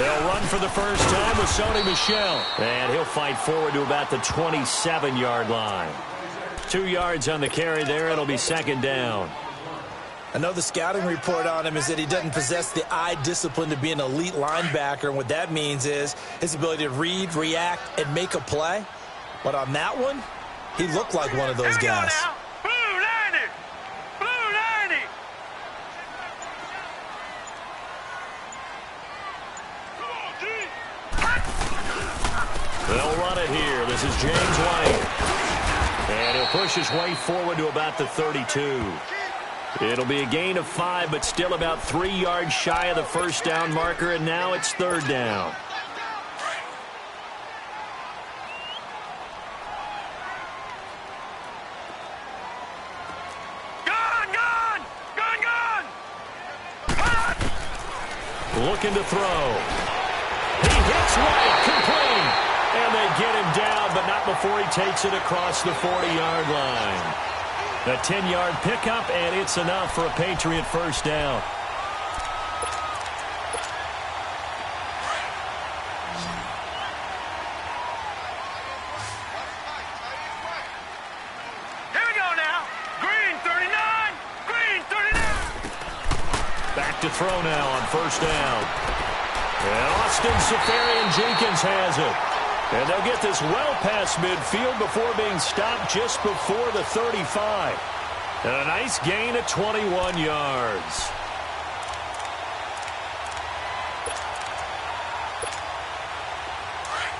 They'll run for the first time with Sony Michel. And he'll fight forward to about the 27-yard line. 2 yards on the carry there. It'll be second down. I know the scouting report on him is that he doesn't possess the eye discipline to be an elite linebacker. And what that means is his ability to read, react, and make a play. But on that one, he looked like one of those guys. They'll run it here. This is James White. And he'll push his way forward to about the 32. It'll be a gain of 5, but still about 3 yards shy of the first down marker, and now it's third down. Looking to throw. He hits White, complete. And they get him down, but not before he takes it across the 40-yard line. A 10-yard pickup, and it's enough for a Patriot first down. Here we go now. Green 39. Green 39. Back to throw now on first down. And Austin Seferian-Jenkins has it. And they'll get this well past midfield before being stopped just before the 35. And a nice gain of 21 yards.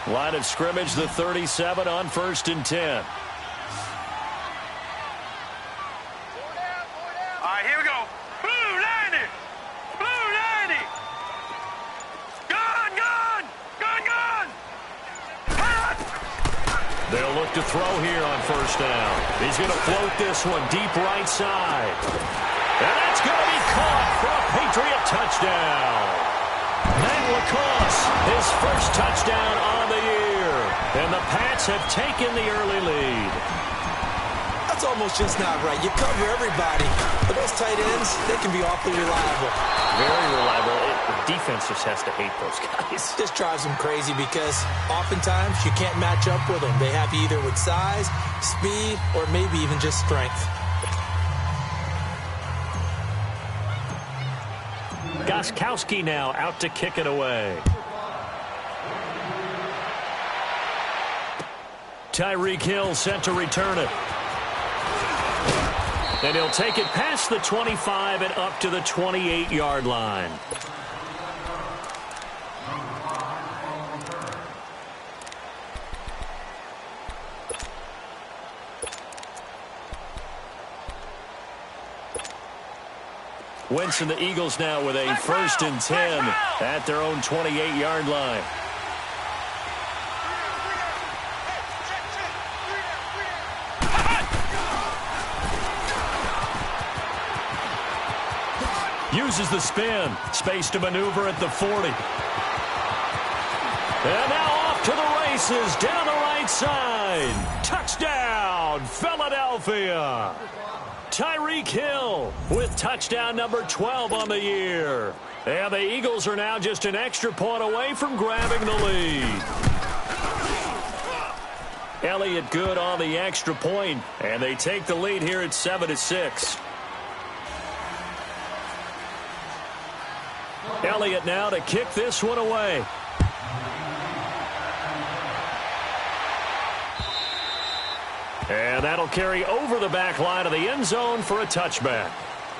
Line of scrimmage, the 37 on 1st and 10. All right, here we go. Blue 90. Blue 90. Gun, gun. Gun, gun. They'll look to throw here on first down. He's going to float this one deep right side. And that's going to be caught for a Patriot touchdown. Matt LaCosse, his first touchdown on the year. And the Pats have taken the early lead. That's almost just not right. You cover everybody. But those tight ends, they can be awfully reliable. Very reliable. The defense just has to hate those guys. This drives them crazy because oftentimes you can't match up with them. They have you either with size, speed, or maybe even just strength. Gostkowski now out to kick it away. Tyreek Hill set to return it. And he'll take it past the 25 and up to the 28-yard line. Wentz and the Eagles now with a 1st and 10 at their own 28-yard line. Uses the spin. Space to maneuver at the 40. And now off to the races down the right side. Touchdown, Philadelphia. Tyreek Hill with touchdown number 12 on the year. And the Eagles are now just an extra point away from grabbing the lead. Elliott good on the extra point, and they take the lead here at 7-6. Elliott now to kick this one away. And that'll carry over the back line of the end zone for a touchback.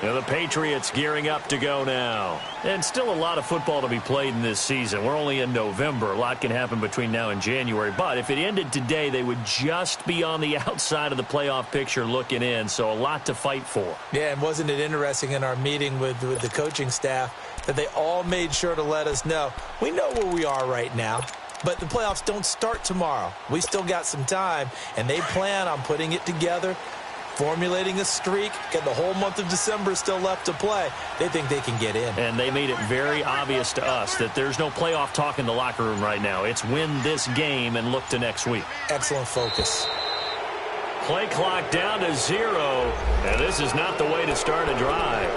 And the Patriots gearing up to go now. And still a lot of football to be played in this season. We're only in November. A lot can happen between now and January. But if it ended today, they would just be on the outside of the playoff picture looking in. So a lot to fight for. Yeah, and wasn't it interesting in our meeting with the coaching staff that they all made sure to let us know, we know where we are right now. But the playoffs don't start tomorrow. We still got some time, and they plan on putting it together, formulating a streak, get the whole month of December still left to play. They think they can get in. And they made it very obvious to us that there's no playoff talk in the locker room right now. It's win this game and look to next week. Excellent focus. Play clock down to 0, and this is not the way to start a drive.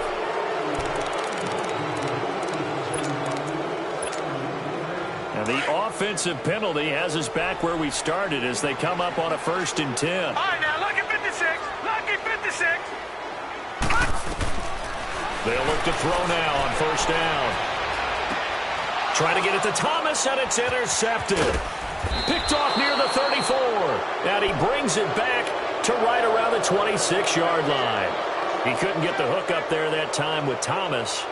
And the offensive penalty has us back where we started as they come up on a 1st and 10. All right, now, lucky 56. Lucky 56. They'll look to throw now on 1st down. Trying to get it to Thomas, and it's intercepted. Picked off near the 34. And he brings it back to right around the 26-yard line. He couldn't get the hook up there that time with Thomas.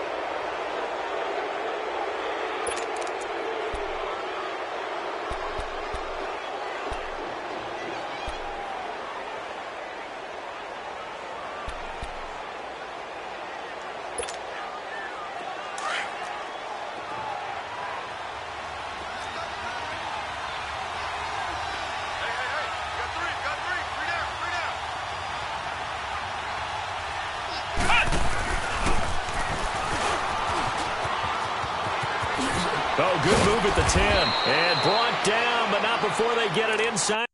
Oh, good move at the 10. And brought down, but not before they get it inside.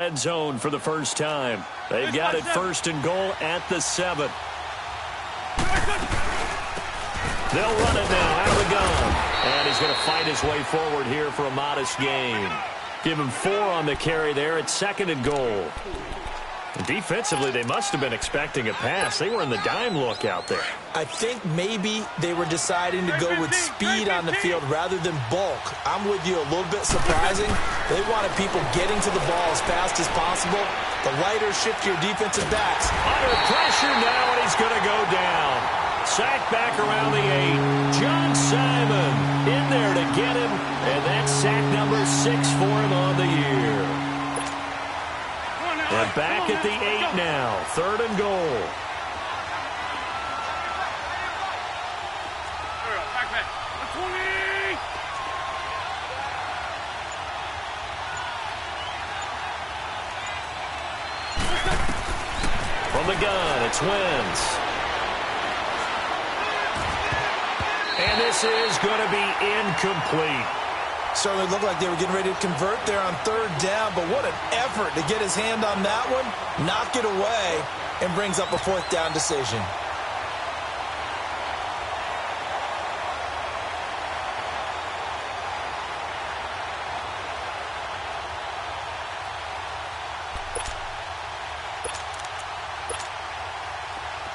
Red zone for the first time. They've got it 1st and goal at the 7. They'll run it now out of the gun. And he's going to fight his way forward here for a modest gain. Give him 4 on the carry there at 2nd and goal. Defensively, they must have been expecting a pass. They were in the dime look out there. I think maybe they were deciding to go with speed on the field rather than bulk. I'm with you, a little bit surprising. They wanted people getting to the ball as fast as possible. The lighter, shiftier defensive backs. Under pressure now, and he's going to go down. Sacked back around the 8. John Simon in there to get him, and that's sack number 6 for him on the year. And back at the 8 now. 3rd and goal. From the gun, it's Wentz. And this is going to be incomplete. Certainly looked like they were getting ready to convert there on 3rd down, but what an effort to get his hand on that one, knock it away, and brings up a 4th down decision.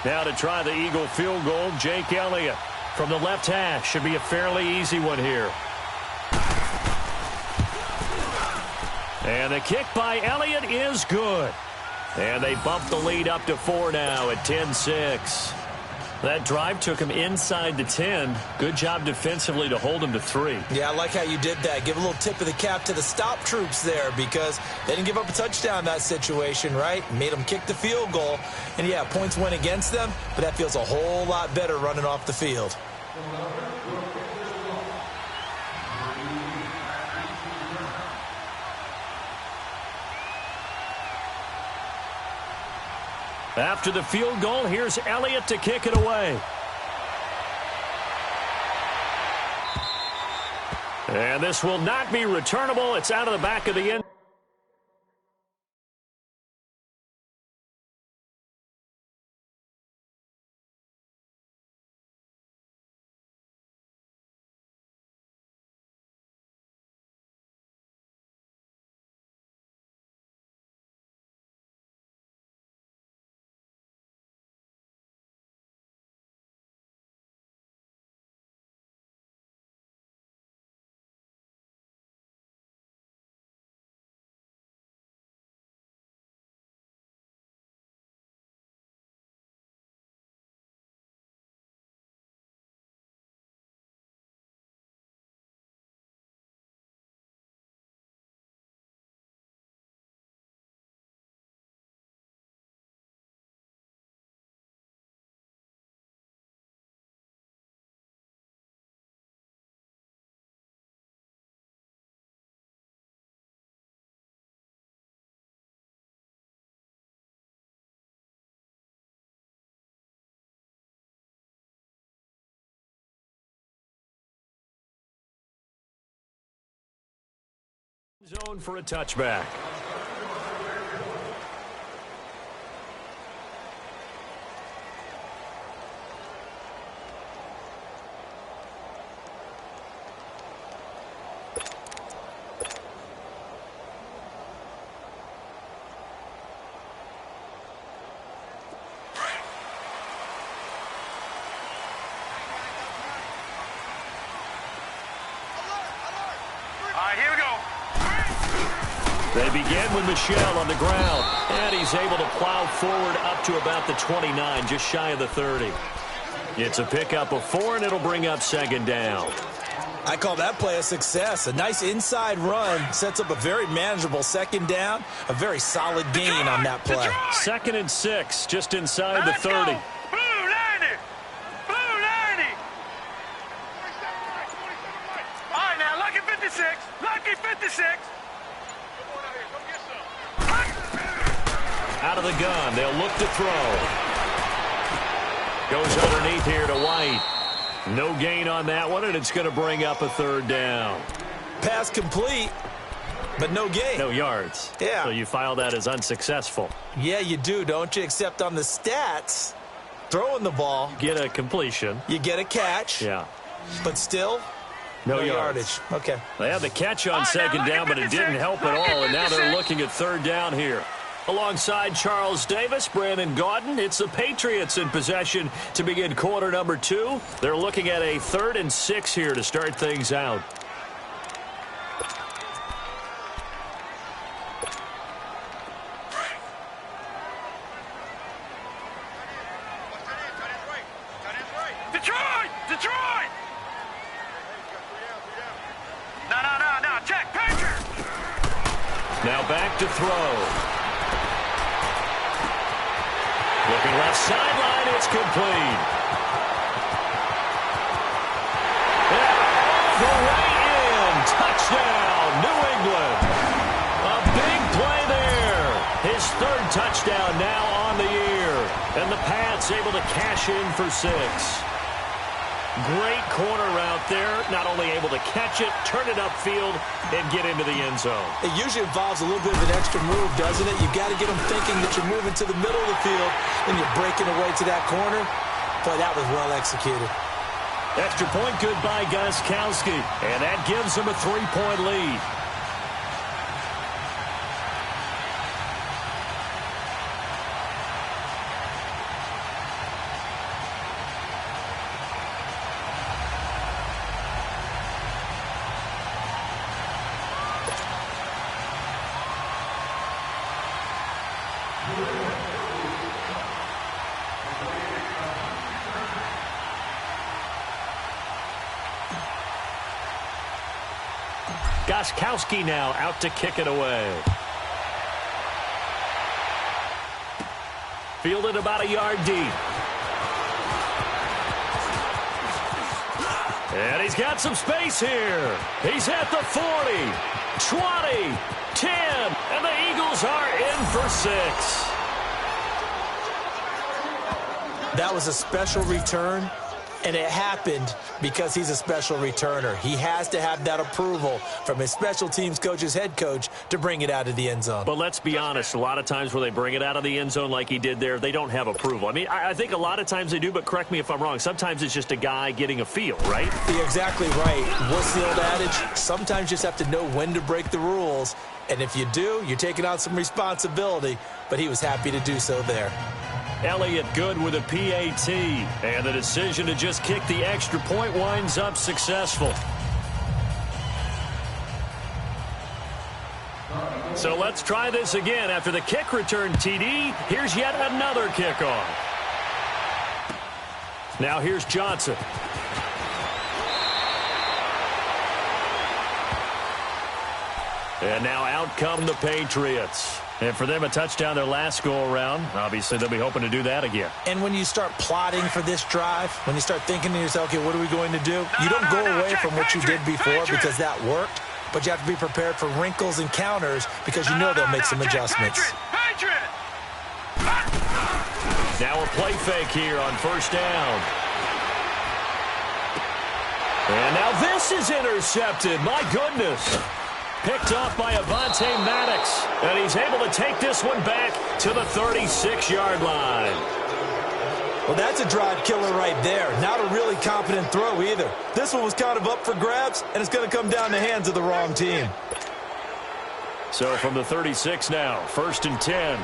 Now to try the Eagle field goal, Jake Elliott from the left hash. Should be a fairly easy one here. And the kick by Elliott is good. And they bump the lead up to 4 now at 10-6. That drive took him inside the 10. Good job defensively to hold him to 3. Yeah, I like how you did that. Give a little tip of the cap to the stop troops there because they didn't give up a touchdown in that situation, right? Made them kick the field goal. And, yeah, points went against them, but that feels a whole lot better running off the field. After the field goal, here's Elliott to kick it away. And this will not be returnable. It's out of the back of the end. Zone for a touchback. Here we go. They begin with Michelle on the ground, and he's able to plow forward up to about the 29, just shy of the 30. It's a pickup of 4, and it'll bring up second down. I call that play a success. A nice inside run sets up a very manageable second down, a very solid gain on that play. 2nd and 6, just inside the 30. Blue 90. Blue 90. All right, now, lucky 56. Lucky 56. Out of the gun, they'll look to throw. Goes underneath here to White. No gain on that one, and it's going to bring up a 3rd down. Pass complete, but no gain. No yards. Yeah. So you file that as unsuccessful. Yeah, you do, don't you? Except on the stats, throwing the ball, Get a completion. you get a catch, Yeah. but still, No yardage. Okay. They had the catch on second down, but it didn't help at all, and now they're looking at 3rd down here. Alongside Charles Davis, Brandon Gaudin, it's the Patriots in possession to begin quarter number 2. They're looking at a 3rd and 6 here to start things out. Detroit! Detroit! No. Check, Patriot! Now back to throw. Looking left sideline, it's complete. And the way in, touchdown, New England. A big play there. His 3rd touchdown now on the year. And the Pats able to cash in for 6. Great corner route there. Not only able to catch it, turn it upfield, and get into the end zone. It usually involves a little bit of an extra move, doesn't it? You've got to get them thinking that you're moving to the middle of the field, and you're breaking away to that corner. Boy, that was well executed. Extra point good by Gostkowski, and that gives them a 3-point lead. Gostkowski now out to kick it away. Fielded about a yard deep. And he's got some space here. He's at the 40, 20, 10, and the Eagles are in for 6. That was a special return, and it happened because he's a special returner. He has to have that approval from his special teams coach's head coach to bring it out of the end zone. But let's be honest, a lot of times where they bring it out of the end zone like he did there, they don't have approval. I mean, I think a lot of times they do, but correct me if I'm wrong. Sometimes it's just a guy getting a feel, right? You're exactly right. What's the old adage? Sometimes you just have to know when to break the rules. And if you do, you're taking on some responsibility. But he was happy to do so there. Elliott good with a PAT. And the decision to just kick the extra point winds up successful. So let's try this again. After the kick return TD, here's yet another kickoff. Now here's Johnson. And now out come the Patriots. And for them, a touchdown their last go-around. Obviously, they'll be hoping to do that again. And when you start plotting for this drive, when you start thinking to yourself, okay, what are we going to do? You don't go away from what you did before because that worked, but you have to be prepared for wrinkles and counters because you know they'll make some adjustments. Now a play fake here on first down. And now this is intercepted. My goodness. Picked off by Avonte Maddox. And he's able to take this one back to the 36-yard line. Well, that's a drive killer right there. Not a really competent throw either. This one was kind of up for grabs, and it's going to come down the hands of the wrong team. So from the 36 now, 1st and 10.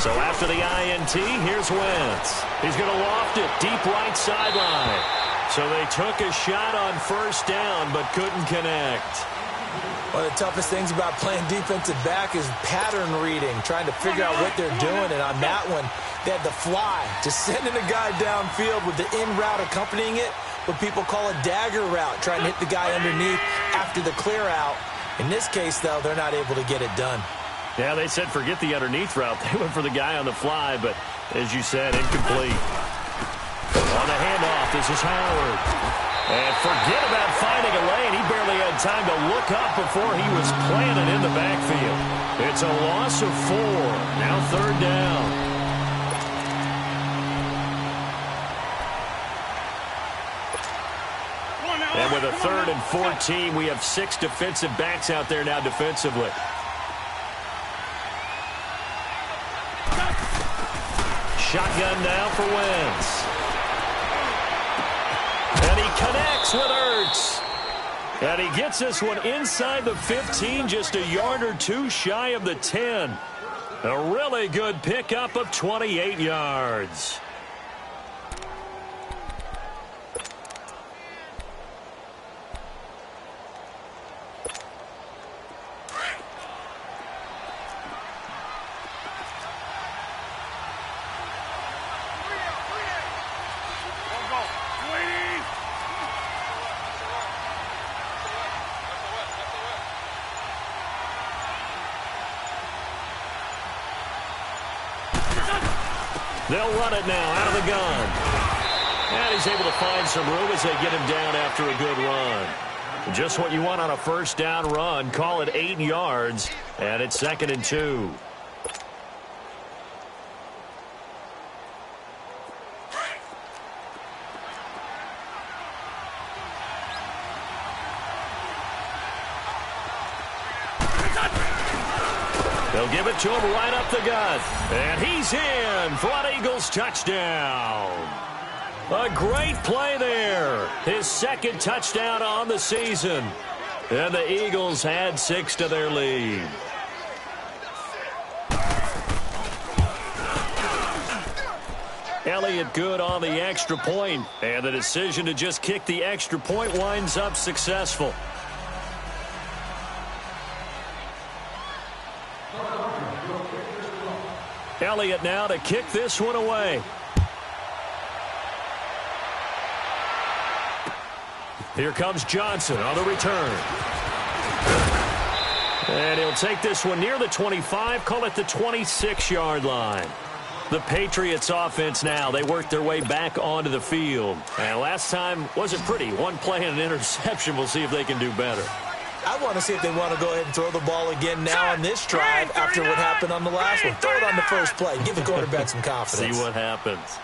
So after the INT, here's Wentz. He's going to loft it deep right sideline. So they took a shot on 1st down but couldn't connect. One of the toughest things about playing defensive back is pattern reading, trying to figure out what they're doing. And on that one, they had the fly, just sending a guy downfield with the in route accompanying it, what people call a dagger route, trying to hit the guy underneath after the clear out. In this case, though, they're not able to get it done. Yeah, they said forget the underneath route. They went for the guy on the fly, but as you said, incomplete. On the handoff, this is Howard. And forget about finding a lane. He barely had time to look up before he was planted in the backfield. It's a loss of 4. Now 3rd down. And with a 3rd and 14, we have 6 defensive backs out there now defensively. Shotgun now for Wentz. And he connects with Ertz. And he gets this one inside the 15, just a yard or 2 shy of the 10. A really good pickup of 28 yards. They'll run it now out of the gun. And he's able to find some room as they get him down after a good run. Just what you want on a 1st down run. Call it 8 yards, and it's 2nd and 2. They'll give it to him right up the gut. And he's in for an Eagles touchdown. A great play there. His 2nd touchdown on the season. And the Eagles add 6 to their lead. Elliott good on the extra point. And the decision to just kick the extra point winds up successful. Elliott now to kick this one away. Here comes Johnson on the return. And he'll take this one near the 25, call it the 26-yard line. The Patriots offense now, they work their way back onto the field. And last time wasn't pretty. One play and an interception. We'll see if they can do better. I want to see if they want to go ahead and throw the ball again now on this drive after what happened on the last one. Throw it on the first play. Give the quarterback some confidence. See what happens.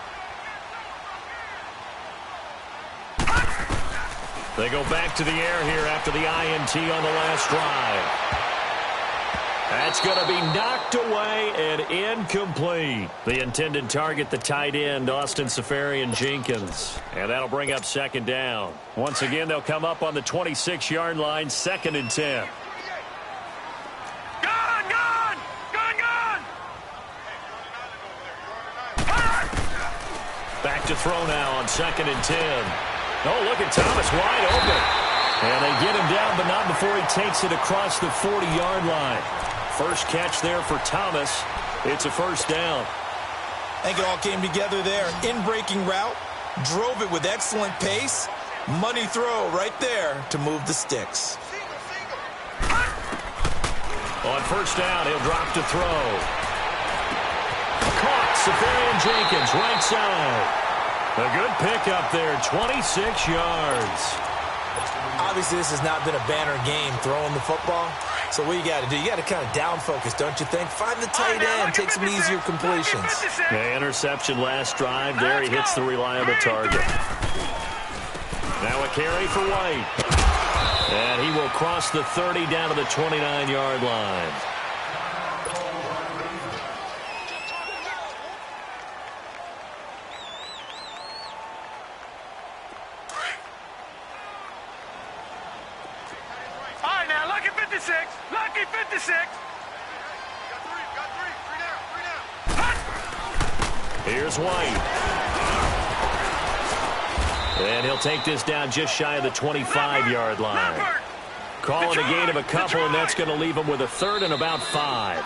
They go back to the air here after the INT on the last drive. That's going to be knocked away and incomplete. The intended target, the tight end, Austin Seferian-Jenkins. And that'll bring up 2nd down. Once again, they'll come up on the 26-yard line, 2nd and 10. Back to throw now on 2nd and 10. Oh, look at Thomas wide open. And they get him down, but not before he takes it across the 40-yard line. First catch there for Thomas. It's a 1st down. I think it all came together there. In-breaking route, drove it with excellent pace. Money throw right there to move the sticks. On 1st down, he'll drop to throw. Caught, Seferian-Jenkins, right side. A good pickup there, 26 yards. Obviously, this has not been a banner game throwing the football. So what you got to do, you got to kind of down focus, don't you think? Find the tight end, take some easier completions. The interception last drive. There he hits the reliable target. Now a carry for White. And he will cross the 30 down to the 29-yard line. Lucky 56. Got three down. Here's White. And he'll take this down just shy of the 25-yard line. Call it a gain of a couple, and that's going to leave him with a third and about 5.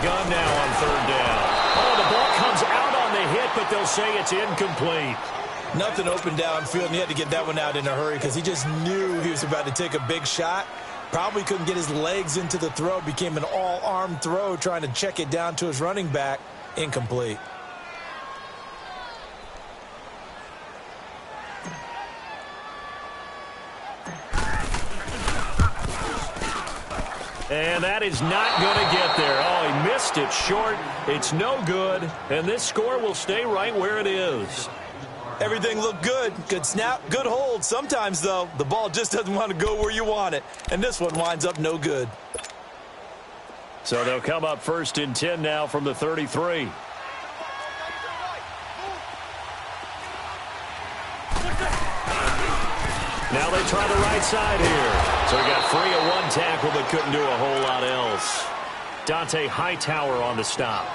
Gun now on third down. Oh, the ball comes out on the hit, but they'll say it's incomplete. Nothing open downfield, and he had to get that one out in a hurry because he just knew he was about to take a big shot. Probably couldn't get his legs into the throw. Became an all-arm throw trying to check it down to his running back. Incomplete. And that is not going to get there. Oh, he missed it short. It's no good. And this score will stay right where it is. Everything looked good. Good snap, good hold. Sometimes, though, the ball just doesn't want to go where you want it. And this one winds up no good. So they'll come up first and 10 now from the 33. Now they try the right side here. So he got free of one tackle but couldn't do a whole lot else. Dante Hightower on the stop.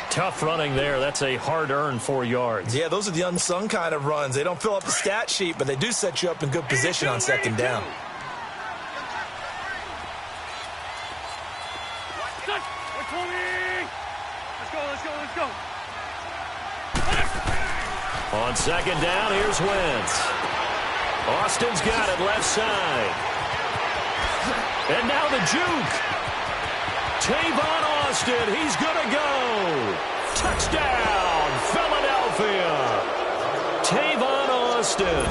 Tough running there. That's a hard-earned 4 yards. Yeah, those are the unsung kind of runs. They don't fill up the stat sheet, but they do set you up in good position on second down. Let's go. On second down, here's Wentz. Austin's got it left side. And now the juke. Tavon Austin, he's going to go. Touchdown, Philadelphia. Tavon Austin,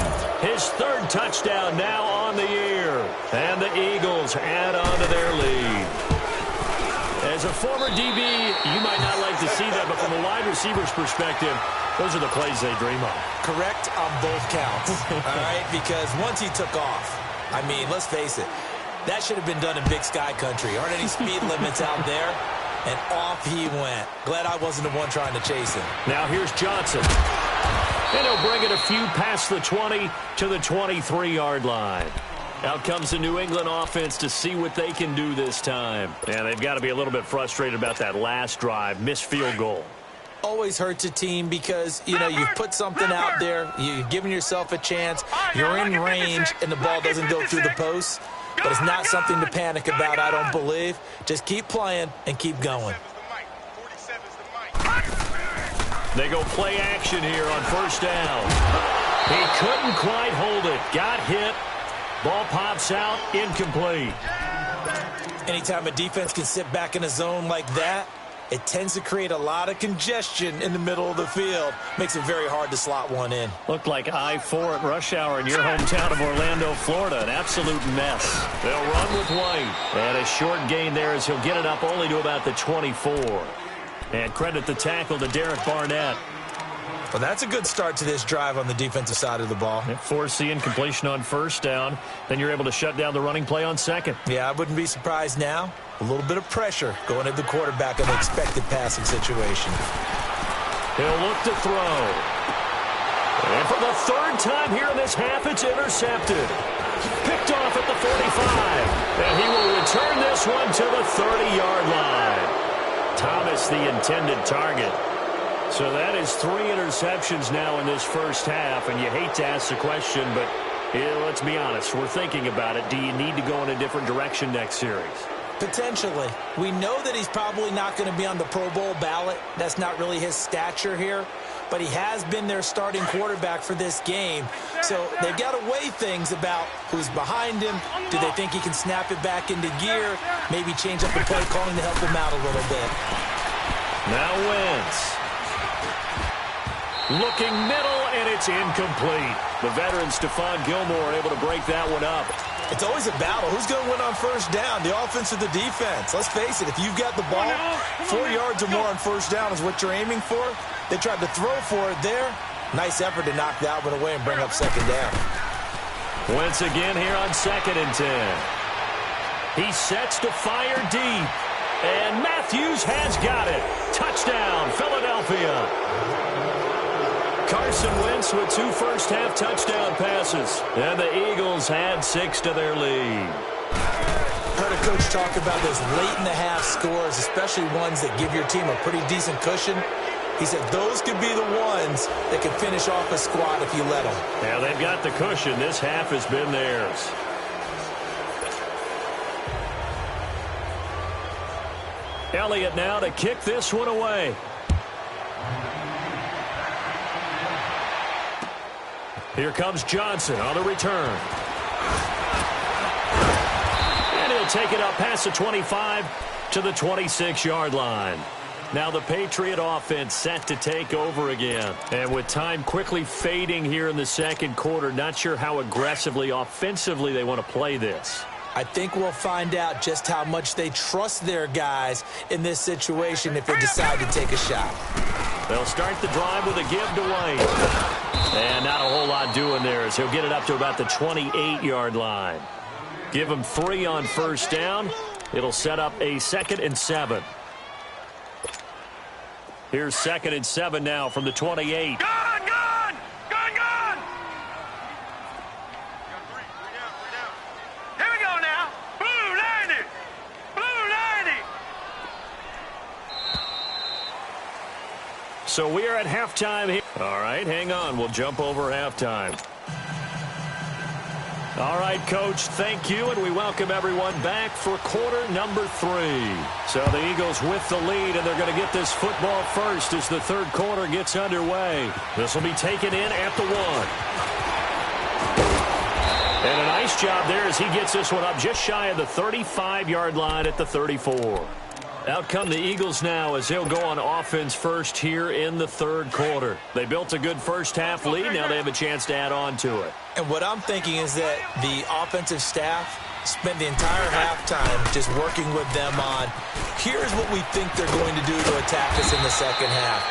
his third touchdown now on the year. And the Eagles add on to their lead. As a former DB, you might not like to see that, but from a wide receiver's perspective, those are the plays they dream of. Correct on both counts, all right? Because once he took off, I mean, let's face it, that should have been done in Big Sky Country. Aren't any speed limits out there? And off he went. Glad I wasn't the one trying to chase him. Now here's Johnson. And he'll bring it a few past the 20 to the 23-yard line. Out comes the New England offense to see what they can do this time. And they've got to be a little bit frustrated about that last drive, missed field goal. Always hurts a team because, you know, you put something out there, you're giving yourself a chance, you're in range, and the ball doesn't go through the post. But it's not something to panic about, I don't believe. Just keep playing and keep going. They go play action here on first down. He couldn't quite hold it. Got hit. Ball pops out, incomplete. Anytime a defense can sit back in a zone like that, it tends to create a lot of congestion in the middle of the field. Makes it very hard to slot one in. Looked like I-4 at rush hour in your hometown of Orlando, Florida. An absolute mess. They'll run with White. And a short gain there as he'll get it up only to about the 24. And credit the tackle to Derek Barnett. Well, that's a good start to this drive on the defensive side of the ball. Force the incompletion on first down. Then you're able to shut down the running play on second. Yeah, I wouldn't be surprised now. A little bit of pressure going at the quarterback in an expected passing situation. He'll look to throw. And for the third time here in this half, it's intercepted. Picked off at the 45. And he will return this one to the 30-yard line. Thomas, the intended target. So that is 3 interceptions now in this first half. And you hate to ask the question, but let's be honest. We're thinking about it. Do you need to go in a different direction next series? Potentially. We know that he's probably not going to be on the Pro Bowl ballot. That's not really his stature here. But he has been their starting quarterback for this game. So they've got to weigh things about who's behind him. Do they think he can snap it back into gear? Maybe change up the play calling to help him out a little bit. Now Wentz. Looking middle, and it's incomplete. The veteran Stephon Gilmore able to break that one up. It's always a battle. Who's going to win on first down, the offense or the defense? Let's face it, if you've got the ball, 4 yards or more on first down is what you're aiming for. They tried to throw for it there. Nice effort to knock that one away and bring up second down. Wentz again here on 2nd and 10. He sets to fire deep. And Matthews has got it. Touchdown, Philadelphia. Carson Wentz with 2 first-half touchdown passes. And the Eagles had 6 to their lead. Heard a coach talk about those late-in-the-half scores, especially ones that give your team a pretty decent cushion. He said those could be the ones that could finish off a squad if you let them. Yeah, they've got the cushion. This half has been theirs. Elliott now to kick this one away. Here comes Johnson on the return. And he'll take it up past the 25 to the 26-yard line. Now the Patriot offense set to take over again. And with time quickly fading here in the second quarter, not sure how aggressively, offensively they want to play this. I think we'll find out just how much they trust their guys in this situation if they decide to take a shot. They'll start the drive with a give to White. And not a whole lot doing there as he'll get it up to about the 28-yard line. Give him 3 on first down. It'll set up a 2nd and 7. Here's 2nd and 7 now from the 28. Gone! Here we go now. Blue 90! Blue 90! So we are at halftime here. All right, hang on. We'll jump over halftime. All right, Coach, thank you, and we welcome everyone back for quarter number 3. So the Eagles with the lead, and they're going to get this football first as the third quarter gets underway. This will be taken in at the 1. And a nice job there as he gets this one up just shy of the 35-yard line at the 34. Out come the Eagles now as they'll go on offense first here in the third quarter. They built a good first-half lead. Now they have a chance to add on to it. And what I'm thinking is that the offensive staff spent the entire halftime just working with them on, here's what we think they're going to do to attack us in the second half.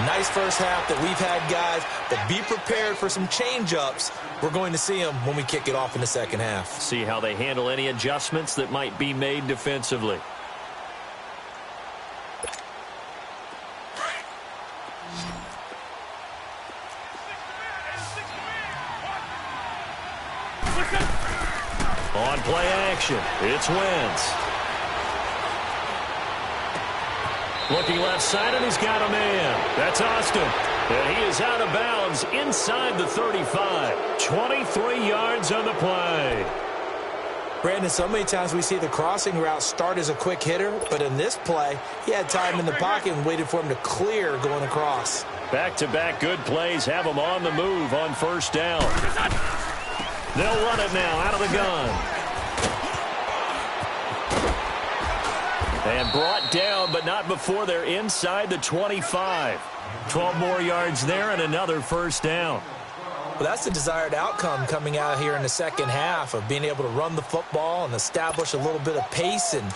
Nice first half that we've had, guys, but be prepared for some change-ups. We're going to see them when we kick it off in the second half. See how they handle any adjustments that might be made defensively. On play action, it's Wentz. Looking left side, and he's got a man. That's Austin. And he is out of bounds inside the 35. 23 yards on the play. Brandon, so many times we see the crossing route start as a quick hitter, but in this play, he had time in the pocket and waited for him to clear going across. Back-to-back good plays have him on the move on first down. They'll run it now out of the gun. And brought down, but not before they're inside the 25. 12 more yards there and another first down. Well, that's the desired outcome coming out here in the second half of being able to run the football and establish a little bit of pace and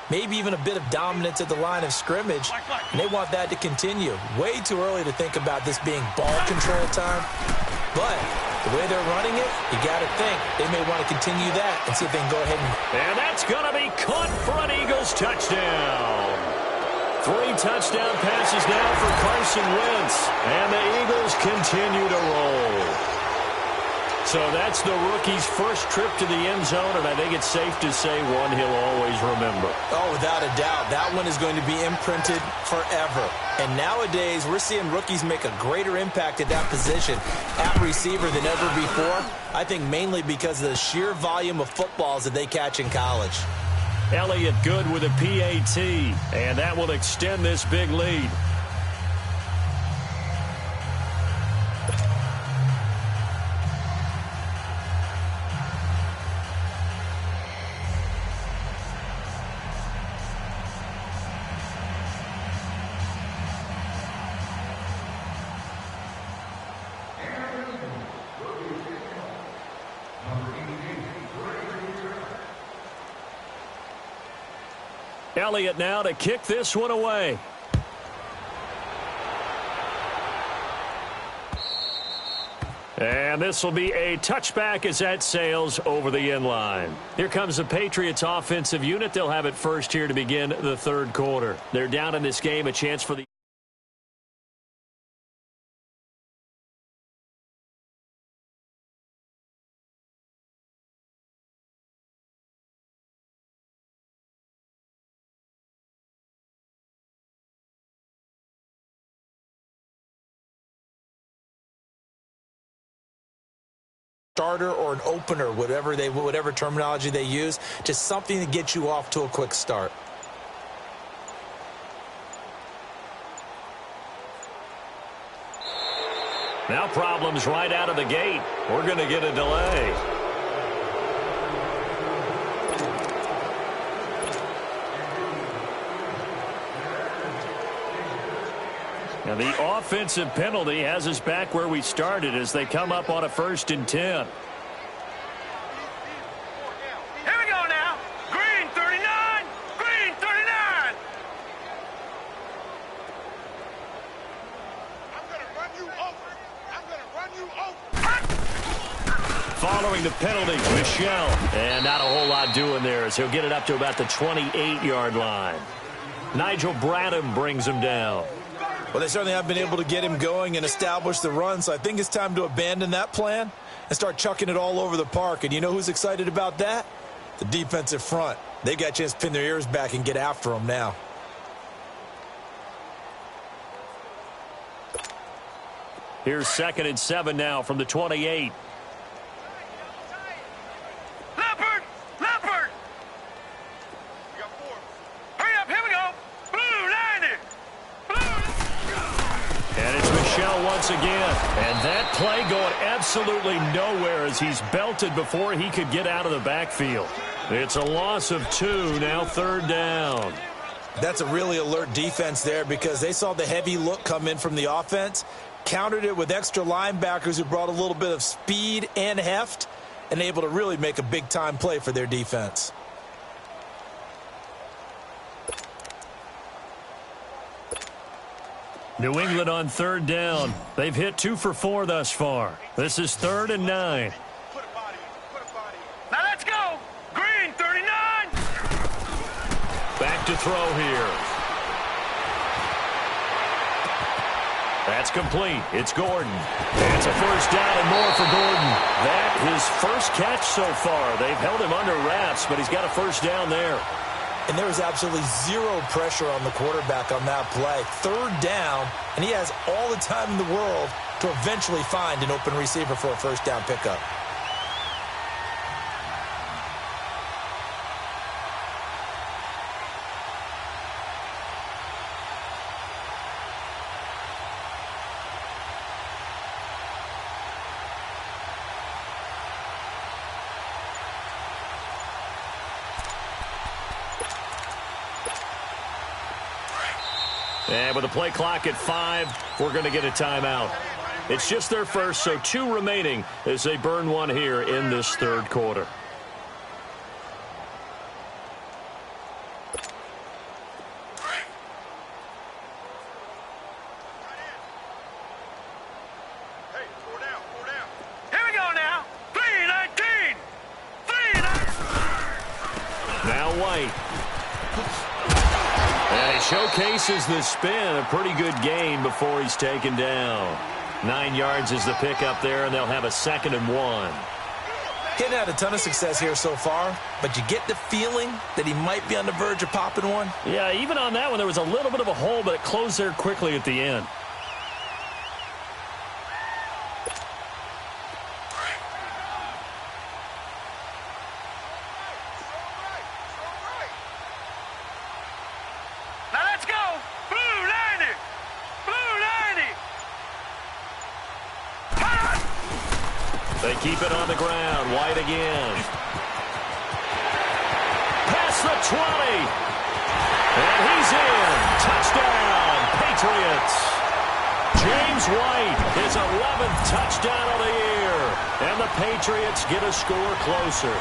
maybe even a bit of dominance at the line of scrimmage. And they want that to continue. Way too early to think about this being ball control time. But the way they're running it, you got to think they may want to continue that and see if they can go ahead and that's going to be caught for an Eagles touchdown. 3 touchdown passes now for Carson Wentz. And the Eagles continue to roll. So that's the rookie's first trip to the end zone, and I think it's safe to say one he'll always remember. Oh, without a doubt. That one is going to be imprinted forever. And nowadays, we're seeing rookies make a greater impact at that position at receiver than ever before. I think mainly because of the sheer volume of footballs that they catch in college. Elliott good with a PAT, and that will extend this big lead. Elliott now to kick this one away. And this will be a touchback as that sails over the end line. Here comes the Patriots offensive unit. They'll have it first here to begin the third quarter. They're down in this game, a chance for the starter or an opener, whatever terminology they use, just something to get you off to a quick start. Now problems right out of the gate. We're going to get a delay. Now the offensive penalty has us back where we started as they come up on a 1st and 10. Here we go now. Green 39. Green 39. I'm going to run you over. I'm going to run you over. Following the penalty, Michel. And not a whole lot doing there as he'll get it up to about the 28-yard line. Nigel Bradham brings him down. Well, they certainly have been able to get him going and establish the run, so I think it's time to abandon that plan and start chucking it all over the park. And you know who's excited about that? The defensive front. They got a chance to pin their ears back and get after him now. Here's 2nd and 7 now from the 28. Leopard! Leopard! We got 4. Hurry up, here we go. Blue 90. And it's Michel once again. And that play going absolutely nowhere as he's belted before he could get out of the backfield. It's a loss of 2, now 3rd down. That's a really alert defense there because they saw the heavy look come in from the offense, countered it with extra linebackers who brought a little bit of speed and heft, and able to really make a big-time play for their defense. New England on 3rd down. They've hit 2 for 4 thus far. This is 3rd and 9. Now let's go. Green 39. Back to throw here. That's complete. It's Gordon. It's a 1st down and more for Gordon. That his first catch so far. They've held him under wraps, but he's got a 1st down there. And there was absolutely zero pressure on the quarterback on that play. 3rd down, and he has all the time in the world to eventually find an open receiver for a 1st down pickup. And with the play clock at 5, we're going to get a timeout. It's just their first, so 2 remaining as they burn one here in this 3rd quarter. Hey, 4 down, 4 down. Here we go now. 319. 319. Now White. And he showcases the spin. A pretty good gain before he's taken down. 9 yards is the pickup there, and they'll have a 2nd and 1. He hadn't had a ton of success here so far, but you get the feeling that he might be on the verge of popping one. Yeah, even on that one, there was a little bit of a hole, but it closed there quickly at the end. Now let's go. Blue 90. Blue 90. They keep it on the ground. White again. Past the 20. And he's in. Touchdown, Patriots. James White, his 11th touchdown of the year. And the Patriots get a score closer.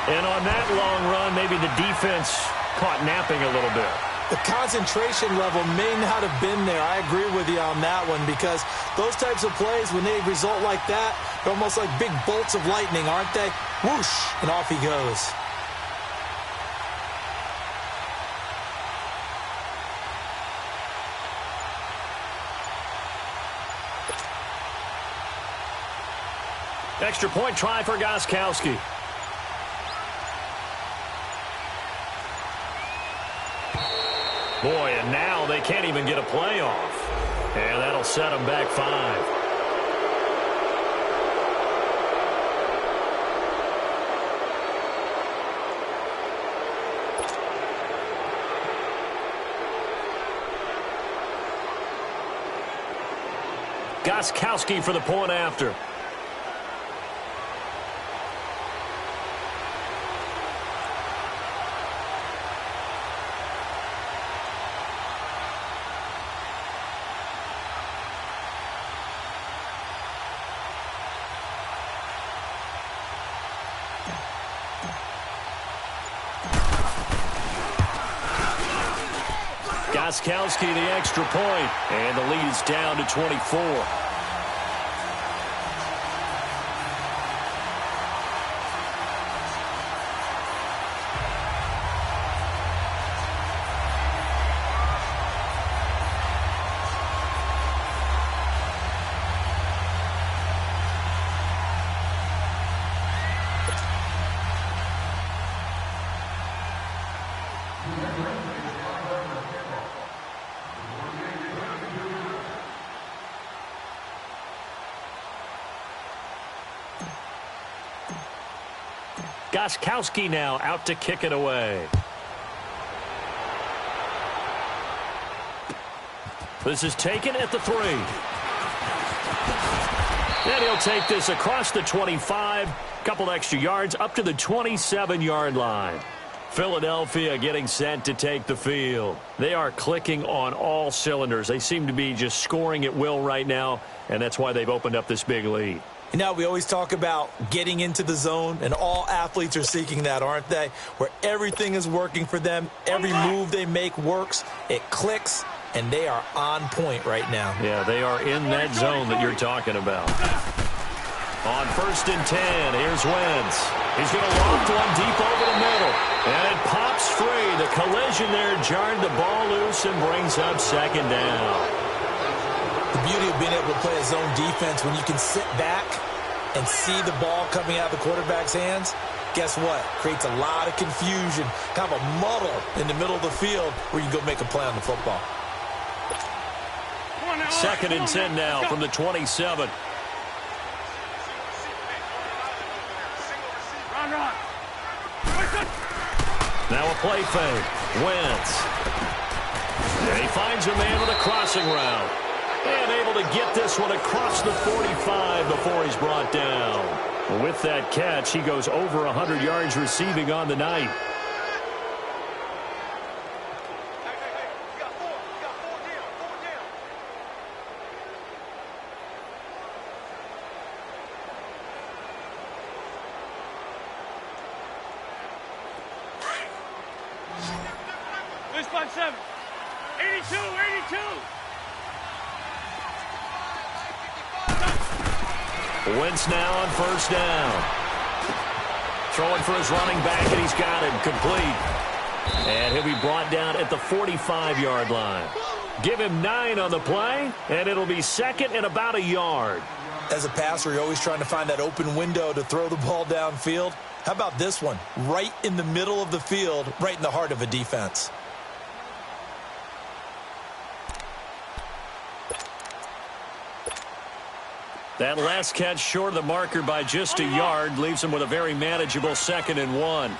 And on that long run, maybe the defense caught napping a little bit. The concentration level may not have been there. I agree with you on that one, because those types of plays, when they result like that, they're almost like big bolts of lightning, aren't they? Whoosh, and off he goes. Extra point try for Gostkowski. Boy, and now they can't even get a play off. And that'll set them back 5. Gostkowski for the point after. Gostkowski the extra point, and the lead is down to 24. Gostkowski now out to kick it away. This is taken at the 3. And he'll take this across the 25. Couple extra yards up to the 27-yard line. Philadelphia getting set to take the field. They are clicking on all cylinders. They seem to be just scoring at will right now, and that's why they've opened up this big lead. You know, we always talk about getting into the zone, and all athletes are seeking that, aren't they? Where everything is working for them, every move they make works, it clicks, and they are on point right now. Yeah, they are in that zone that you're talking about. On 1st and 10, here's Wentz. He's going to loft one deep over the middle, and it pops free. The collision there jarred the ball loose and brings up 2nd down. The beauty of being able to play a zone defense, when you can sit back and see the ball coming out of the quarterback's hands, guess what? Creates a lot of confusion, kind of a muddle in the middle of the field where you go make a play on the football. 2nd and 10 now from the 27. Now a play fake. Wentz. And he finds a man with a crossing route. And able to get this one across the 45 before he's brought down. With that catch, he goes over 100 yards receiving on the night. This 5-7. 82, 82. Wentz now on 1st down. Throwing for his running back, and he's got it complete. And he'll be brought down at the 45-yard line. Give him 9 on the play, and it'll be second and about a yard. As a passer, you're always trying to find that open window to throw the ball downfield. How about this one? Right in the middle of the field, right in the heart of a defense. That last catch short of the marker by just a yard leaves him with a very manageable 2nd and 1.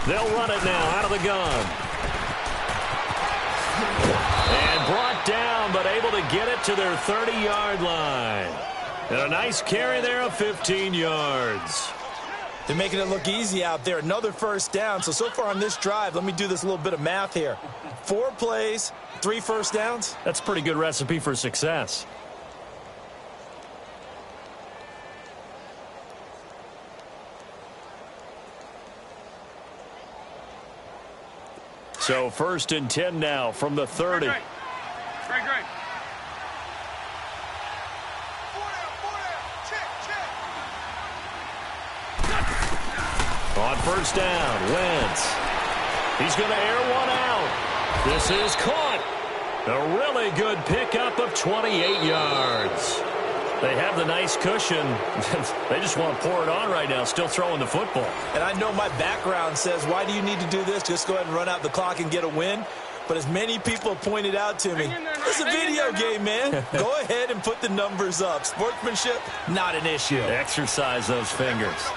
They'll run it now out of the gun. And brought down, but able to get it to their 30-yard line. And a nice carry there of 15 yards. They're making it look easy out there. Another first down. So far on this drive, let me do this little bit of math here. 4 plays, 3 first downs. That's a pretty good recipe for success. So 1st and 10 now from the 30. Great. On 1st down, Wentz. He's going to air one out. This is caught. A really good pickup of 28 yards. They have the nice cushion. They just want to pour it on right now, still throwing the football. And I know my background says, why do you need to do this? Just go ahead and run out the clock and get a win. But as many people pointed out to me, it's a video game, man. Go ahead and put the numbers up. Sportsmanship, not an issue. Exercise those fingers.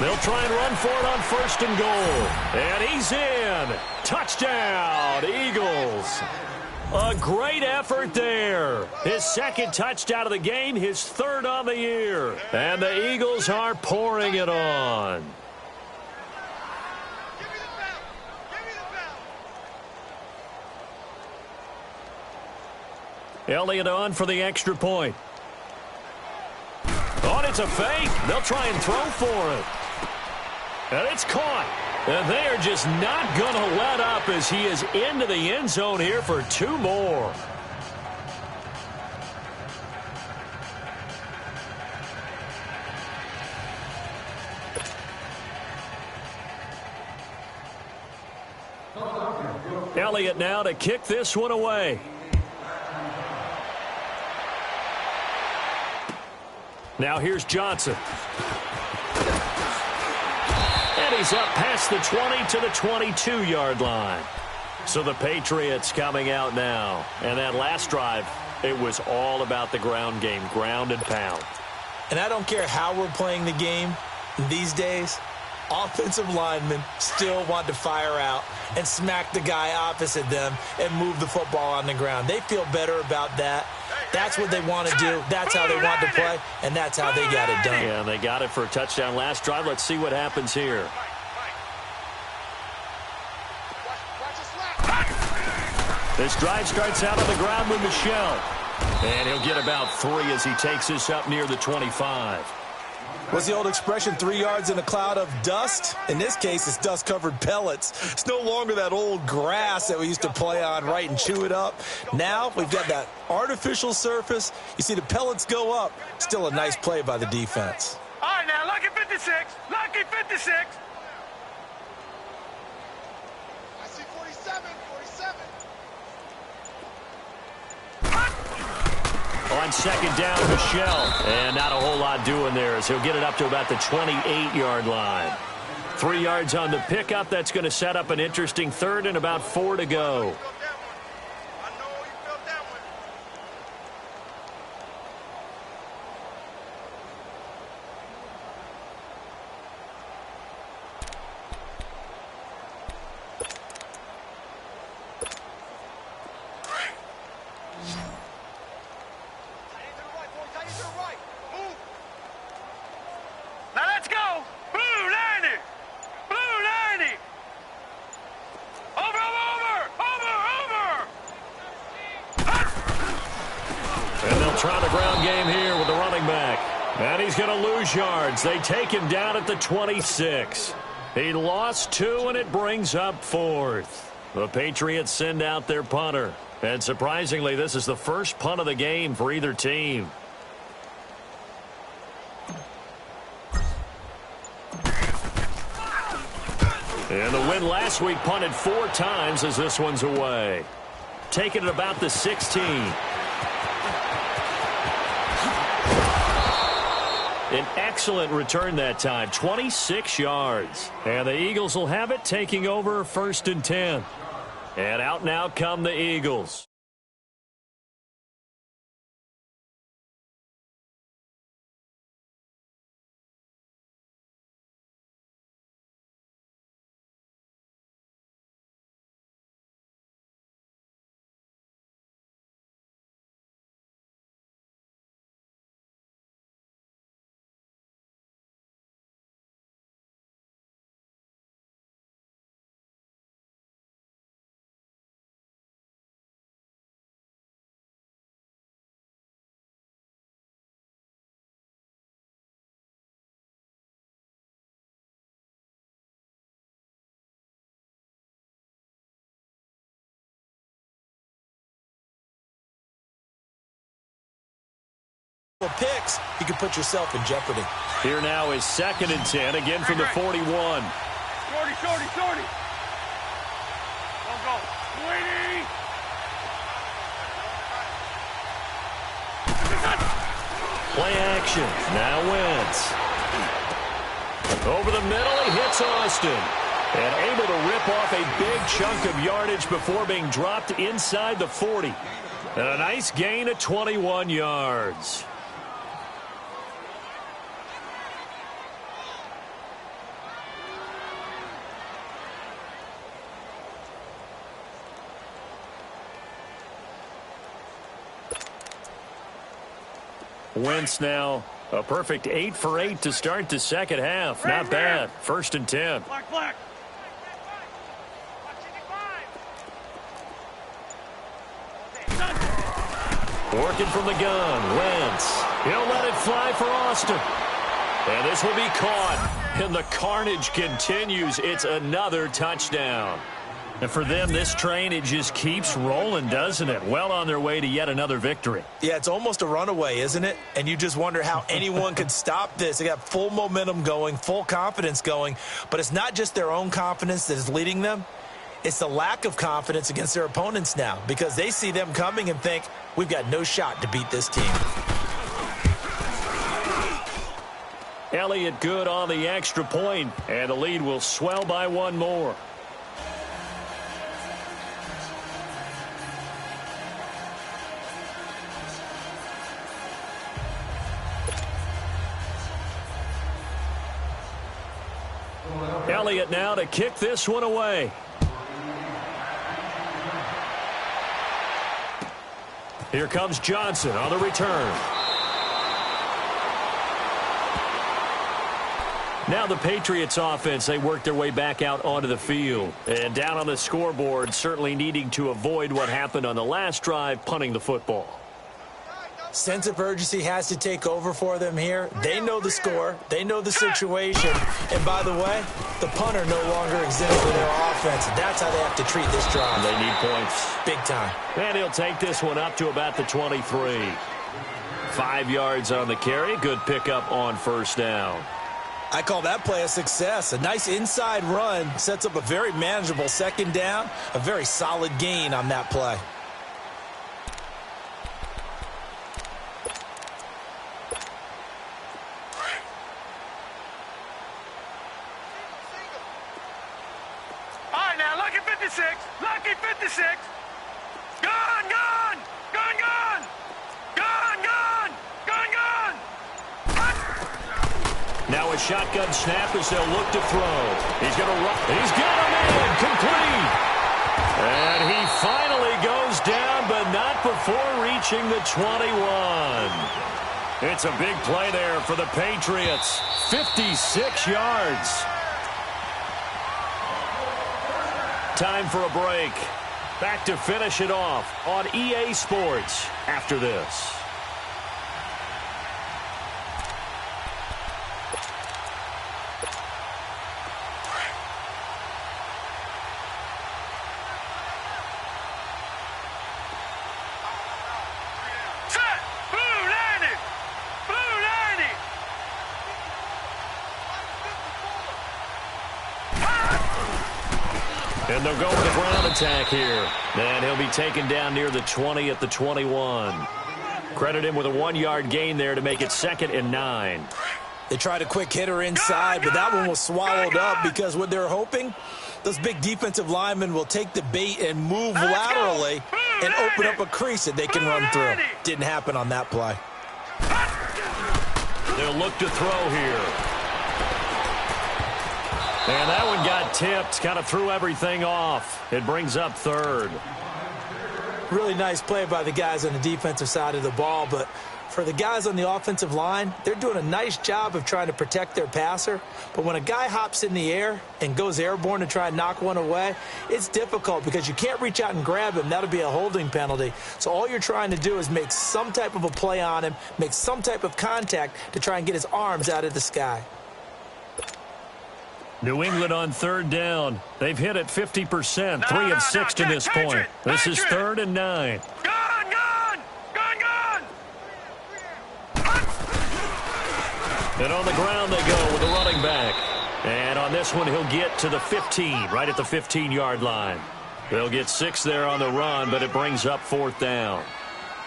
They'll try and run for it on 1st and goal. And he's in. Touchdown, Eagles. A great effort there. His 2nd touchdown of the game, his 3rd on the year. And the Eagles are pouring it on. Elliott on for the extra point. Oh, and it's a fake. They'll try and throw for it. And it's caught. And they're just not going to let up as he is into the end zone here for 2 more. Elliott now to kick this one away. Now here's Johnson. And he's up past the 20 to the 22-yard line. So the Patriots coming out now. And that last drive, it was all about the ground game, ground and pound. And I don't care how we're playing the game these days, offensive linemen still want to fire out and smack the guy opposite them and move the football on the ground. They feel better about that. That's what they want to do. That's how they want to play, and that's how they got it done. Yeah, they got it for a touchdown last drive. Let's see what happens here. This drive starts out on the ground with Michel. And he'll get about 3 as he takes this up near the 25. What's the old expression, 3 yards in a cloud of dust? In this case, it's dust-covered pellets. It's no longer that old grass that we used to play on, right, and chew it up. Now we've got that artificial surface. You see the pellets go up. Still a nice play by the defense. All right, now, lucky 56. Lucky 56. I see 47. 47. On 2nd down, Michel. And not a whole lot doing there as he'll get it up to about the 28-yard line. 3 yards on the pickup. That's going to set up an interesting 3rd and about 4 to go. Try the ground game here with the running back. And he's going to lose yards. They take him down at the 26. He lost 2, and it brings up 4th. The Patriots send out their punter. And surprisingly, this is the first punt of the game for either team. And the win last week punted 4 times as this one's away. Taking it about the 16. An excellent return that time, 26 yards. And the Eagles will have it, taking over 1st and 10. And out now come the Eagles. Picks, you can put yourself in jeopardy. Here now is 2nd and 10, again from the 41. Shorty. Go. Sweetie. Play action. Now Wentz. Over the middle, he hits Austin. And able to rip off a big chunk of yardage before being dropped inside the 40. And a nice gain of 21 yards. Wentz now a perfect 8 for 8 to start the second half. Not bad. 1st and 10. Black. Working from the gun. Wentz. He'll let it fly for Austin. And this will be caught. And the carnage continues. It's another touchdown. And for them, this train, it just keeps rolling, doesn't it? Well on their way to yet another victory. Yeah, it's almost a runaway, isn't it? And you just wonder how anyone could stop this. They got full momentum going, full confidence going. But it's not just their own confidence that is leading them. It's the lack of confidence against their opponents now because they see them coming and think, we've got no shot to beat this team. Elliott good on the extra point, and the lead will swell by 1 more. Elliott now to kick this one away. Here comes Johnson on the return. Now the Patriots offense, they work their way back out onto the field. And down on the scoreboard, certainly needing to avoid what happened on the last drive, punting the football. Sense of urgency has to take over for them here. They know the score. They know the situation. And by the way, the punter no longer exists for their offense. That's how they have to treat this drive. They need points. Big time. And he'll take this one up to about the 23. 5 yards on the carry. Good pickup on 1st down. I call that play a success. A nice inside run sets up a very manageable 2nd down. A very solid gain on that play. Lucky 56. Gone. Now a shotgun snap as they'll look to throw. He's going to run. He's got him in. Complete. And he finally goes down, but not before reaching the 21. It's a big play there for the Patriots. 56 yards. Time for a break. Back to finish it off on EA Sports after this. And they'll go with the ground attack here. And he'll be taken down near the 20 at the 21. Credit him with a 1-yard gain there to make it 2nd and 9. They tried a quick hitter inside, but that one was swallowed up because what they're hoping, those big defensive linemen will take the bait and move laterally and open up a crease that they can run through. Didn't happen on that play. They'll look to throw here. And that one got tipped, kind of threw everything off. It brings up 3rd. Really nice play by the guys on the defensive side of the ball, but for the guys on the offensive line, they're doing a nice job of trying to protect their passer. But when a guy hops in the air and goes airborne to try and knock one away, it's difficult because you can't reach out and grab him. That'll be a holding penalty. So all you're trying to do is make some type of a play on him, make some type of contact to try and get his arms out of the sky. New England on 3rd down. They've hit it 50%, 3 of 6 to this point. This is 3rd and 9. And on the ground they go with the running back. And on this one, he'll get to the 15, right at the 15-yard line. They'll get 6 there on the run, but it brings up 4th down.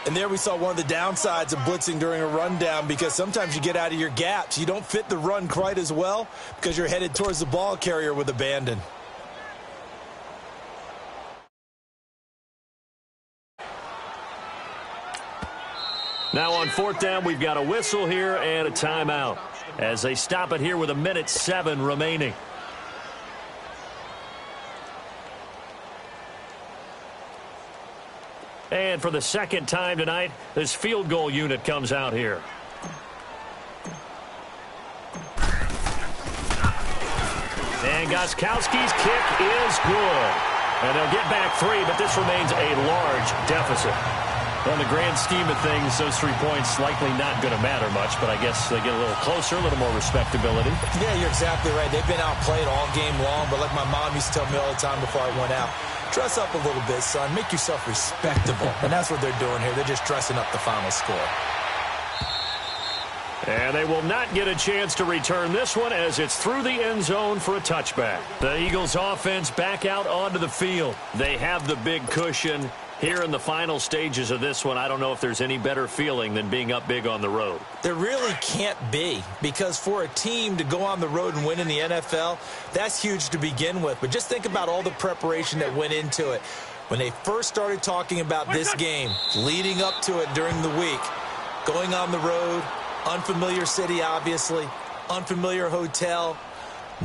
And there we saw one of the downsides of blitzing during a rundown because sometimes you get out of your gaps. You don't fit the run quite as well because you're headed towards the ball carrier with abandon. Now on 4th down, we've got a whistle here and a timeout as they stop it here with 1:07 remaining. And for the 2nd time tonight, this field goal unit comes out here. And Gostkowski's kick is good. And they'll get back 3, but this remains a large deficit. On the grand scheme of things, those 3 points likely not going to matter much, but I guess they get a little closer, a little more respectability. Yeah, you're exactly right. They've been outplayed all game long, but like my mom used to tell me all the time before I went out, dress up a little bit, son. Make yourself respectable. And that's what they're doing here. They're just dressing up the final score. And they will not get a chance to return this one as it's through the end zone for a touchback. The Eagles offense back out onto the field. They have the big cushion. Here in the final stages of this one, I don't know if there's any better feeling than being up big on the road. There really can't be, because for a team to go on the road and win in the NFL, that's huge to begin with. But just think about all the preparation that went into it. When they first started talking about this game, leading up to it during the week, going on the road, unfamiliar city, obviously, unfamiliar hotel.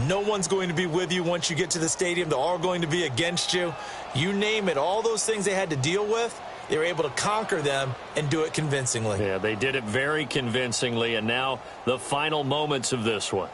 No one's going to be with you once you get to the stadium. They're all going to be against you. You name it, all those things they had to deal with, they were able to conquer them and do it convincingly. Yeah, they did it very convincingly, and now the final moments of this one.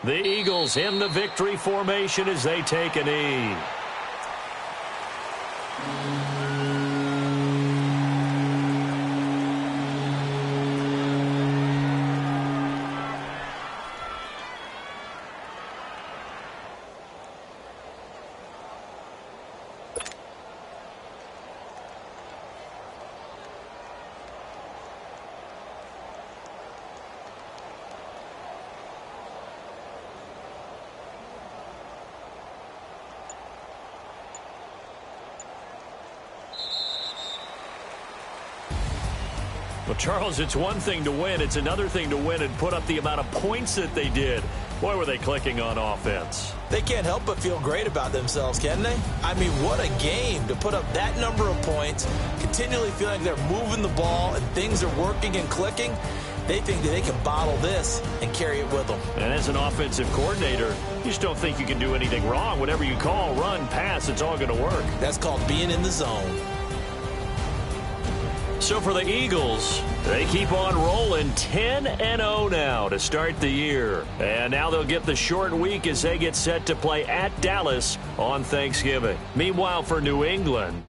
The Eagles in the victory formation as they take a knee. Well, Charles, it's one thing to win. It's another thing to win and put up the amount of points that they did. Boy, were they clicking on offense. They can't help but feel great about themselves, can they? I mean, what a game to put up that number of points, continually feeling like they're moving the ball and things are working and clicking. They think that they can bottle this and carry it with them. And as an offensive coordinator, you just don't think you can do anything wrong. Whatever you call, run, pass, it's all going to work. That's called being in the zone. So for the Eagles, they keep on rolling 10-0 now to start the year. And now they'll get the short week as they get set to play at Dallas on Thanksgiving. Meanwhile, for New England,